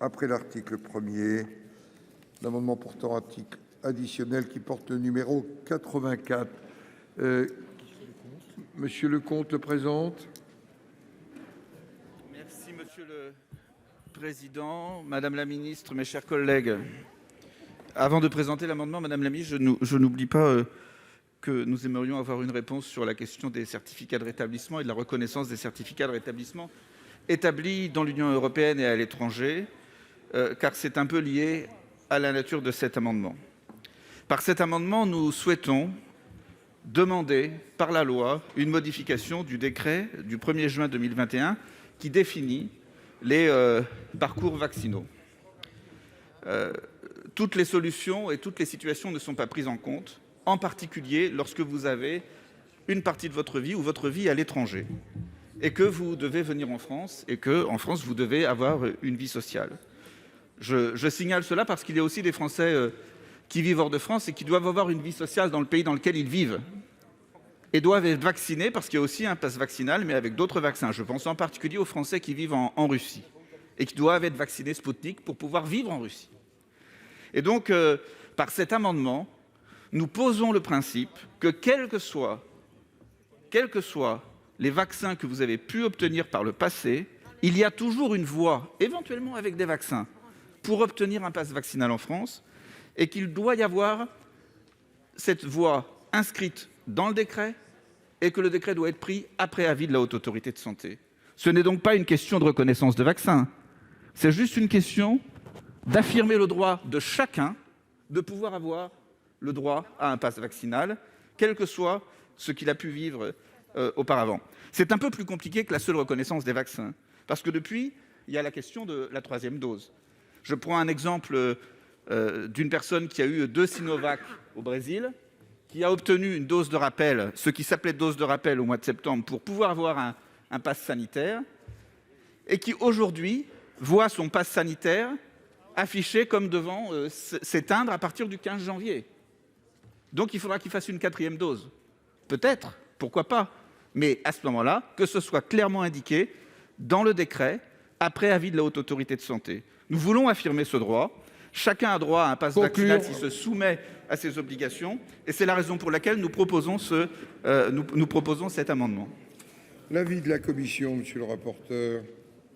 après l'article 1er, l'amendement portant article additionnel qui porte le numéro 84. Monsieur Leconte le présente. Merci Monsieur le Président, Madame la Ministre, mes chers collègues. Avant de présenter l'amendement, Madame la Ministre, je n'oublie pas que nous aimerions avoir une réponse sur la question des certificats de rétablissement et de la reconnaissance des certificats de rétablissement établis dans l'Union européenne et à l'étranger, car c'est un peu lié à la nature de cet amendement. Par cet amendement, nous souhaitons demander par la loi une modification du décret du 1er juin 2021 qui définit les parcours vaccinaux. Toutes les solutions et toutes les situations ne sont pas prises en compte, en particulier lorsque vous avez une partie de votre vie ou votre vie à l'étranger et que vous devez venir en France et qu'en France, vous devez avoir une vie sociale. Je signale cela parce qu'il y a aussi des Français qui vivent hors de France et qui doivent avoir une vie sociale dans le pays dans lequel ils vivent et doivent être vaccinés parce qu'il y a aussi un pass vaccinal, mais avec d'autres vaccins. Je pense en particulier aux Français qui vivent en Russie et qui doivent être vaccinés Sputnik pour pouvoir vivre en Russie. Et donc, par cet amendement, nous posons le principe que quels que soient les vaccins que vous avez pu obtenir par le passé, il y a toujours une voie, éventuellement avec des vaccins, pour obtenir un pass vaccinal en France, et qu'il doit y avoir cette voie inscrite dans le décret, et que le décret doit être pris après avis de la Haute Autorité de Santé. Ce n'est donc pas une question de reconnaissance de vaccin, c'est juste une question d'affirmer le droit de chacun de pouvoir avoir le droit à un pass vaccinal, quel que soit ce qu'il a pu vivre auparavant. C'est un peu plus compliqué que la seule reconnaissance des vaccins, parce que depuis, il y a la question de la 3e dose. Je prends un exemple d'une personne qui a eu 2 Sinovac au Brésil, qui a obtenu une dose de rappel, ce qui s'appelait dose de rappel au mois de septembre, pour pouvoir avoir un pass sanitaire, et qui aujourd'hui voit son pass sanitaire affiché comme devant s'éteindre à partir du 15 janvier. Donc il faudra qu'il fasse une 4e dose. Peut-être, pourquoi pas, mais à ce moment-là, que ce soit clairement indiqué dans le décret, après avis de la Haute Autorité de Santé. Nous voulons affirmer ce droit. Chacun a droit à un pass vaccinal s'il se soumet à ses obligations, et c'est la raison pour laquelle nous proposons cet amendement. L'avis de la commission, monsieur le rapporteur.